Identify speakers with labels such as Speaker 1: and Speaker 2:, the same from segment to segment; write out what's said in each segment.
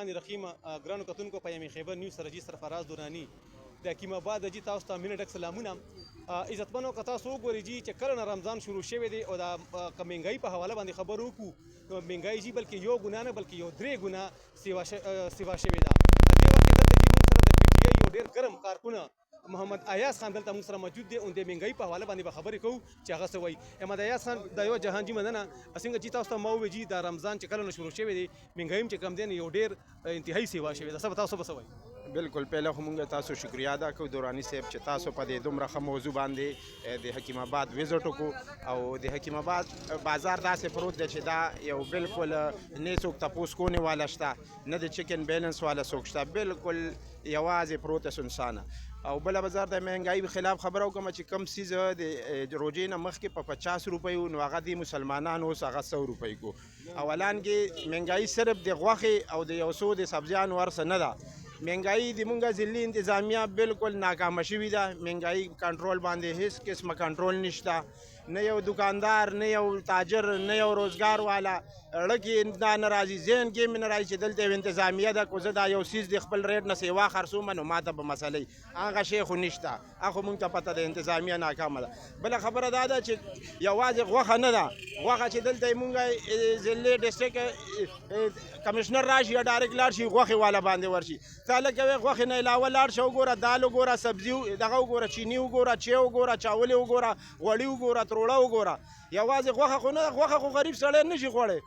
Speaker 1: الرحمن الرحیم ګرانو کتونکو په یم خیبر نیوز سره جی سرفراز دورانی د حکیم آباد جی تاسو ته مینه ډک سلامونه. عزتمنو که تاسو وګورئ جی چې کله نه رمضان شروع شوی دی او د مهنګایي په حواله باندې خبرو وکړو نو مهنګایي جی بلکې یو ګنا نه بلکې یو 3 ګنا سیوا شوې ده. دې وخت کې دلته جی موږ سره د پی ټی آی یو ډېر ګرم کارکونه محمد ایاز خان دلته موږ سره موجود دی او د مهنګایي په حواله باندې به خبرې کوو چې هغه څه وایي. محمد ایاز خان د یو جهان جی مننه څنګه جی تاسو ته ما وویل جی د رمضان چې کله نه شروع شوی دی مهنګایي چې کم دی یو ډېر انتهایی سیوا شوې ده. څه به تاسو به څه وایي؟
Speaker 2: بالکل پہله خو مونږ تاسو شکریا ادا کوو دورانی صاحب چې تاسو په دې دومره ښه موضوع باندې د حکیم آباد وزټ وکړو او د حکیم آباد بازار داسې پروت دی چې دا یو بالکل نه څوک تپوس کونې والا شته نه د چکن بیلنس والا څوک شته، بالکل یوازې پروت سنسانه. او بله بازار د مهنګایي خلاف خبره وکړم چې کم څیز د روژې نه مخکې په 50 روپیو نو هغه د مسلمانانو اوس هغه 100 روپۍ کو. اولان کې مهنګایي صرف د غوښې او د یو څو د سبزیانو ورسه نه ده، مهنګایي د مونږه ضلعي انتظامیه بالکل ناکامه شوې ده. مهنګایي کنټرول باندې هیڅ قسمه کنټرول نشته، نه یو دکاندار نه یو تاجر نه یو روزګار والا اړه کې دا نه راځي، ذهن کې مې نه راځي چې دلته یو انتظامیه ده که زه دا یو څیز د خپل ریټ نه سیوا خرڅوم نو ما ته به مسئله هغه شی خو نشته، هغه مونږ ته پته ده انتظامیه ناکامه ده. بله خبره دا ده چې یوازې غوښه نه ده، غوښه چې دلته مونږ ضلعي ډسټرکټ کمشنر راشي یا ډایرکټ لاړ شي غوښې والا باندې ورشي ته هلکه وایي غوښې نه علاوه لاړ شه وګوره دال وګوره سبزي دغه وګوره چیني وګوره چای وګوره چاولې وګوره غوړي وګوره تروړه وګوره. یوازې غوښه خو نه ده، غوښه خو غریب سړی نه شي خوړی.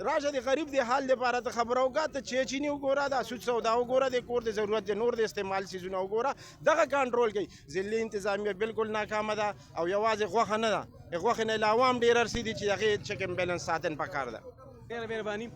Speaker 2: راشه د غریب د حال لپاره ته خبره وکړه، ته چای چیني وګوره دا سود سودا وګوره د کور د ضرورت د نور د استعمال څیزونه وګوره، دغه کنټرول کوي. ضلعي انتظامیه بالکل ناکامه ده او یوازې غوښه نه ده، غوښې نه علاوه هم ډېر ارسي دي چې هغې چکن بیلنس ساتن پکار ده.
Speaker 1: ډېره مهرباني.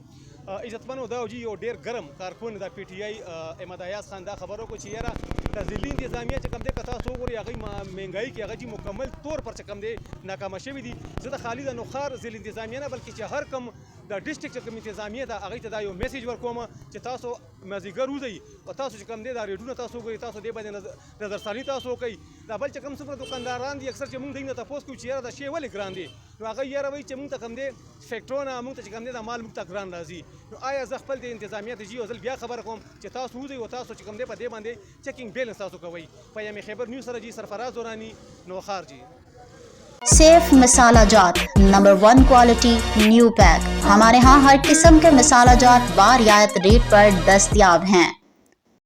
Speaker 1: عزتمنو دا جی یو ډېر ګرم کارکون د پی ټی آی احمد ایاز خان دا خبر وکړو چې یاره د ضلعي انتظامیه چې کوم دی که تاسو وګورئ هغوی مهنګایي کې هغه جي مکمل طور پر چې کوم دی ناکامه شوي دي. زه د خالي د نوښار ضلعي انتظامیه نه بلکې چې هر کوم د ډسټرکټ چې کوم انتظامیه ده هغوی ته دا یو میسیج ورکوم چې تاسو مازدیګر وځئ او تاسو چې کوم دی دا ریټونه تاسو وګورئ، تاسو دې باندې نظرثاني تاسو وکئ. دا بل چې کوم څومره دوکانداران دي اکثر چې موږ دوی نه تپوس کوو چې یاره دا شی ولې ګران دی نو هغه یاره وایي چې موږ ته کوم دی فیکټرونه موږ ته چې کوم دی دا مال موږ ته ګران راځي. نو آیا زه خپل د انتظامیه د جي یو ځل بیا خبره کوم چې تاسو وځئ او تاسو چې کوم دی په دې باندې چیکنګ بیلنس تاسو کوئ. په یم خیبر نیوز سره جی سرفراز دورانی نوخار جی.
Speaker 3: सेफ मसाला जात नंबर 1 quality new pack. हमारे यहाँ हर किस्म के मसाला जात बारियात रेट पर दस्तयाब हैं।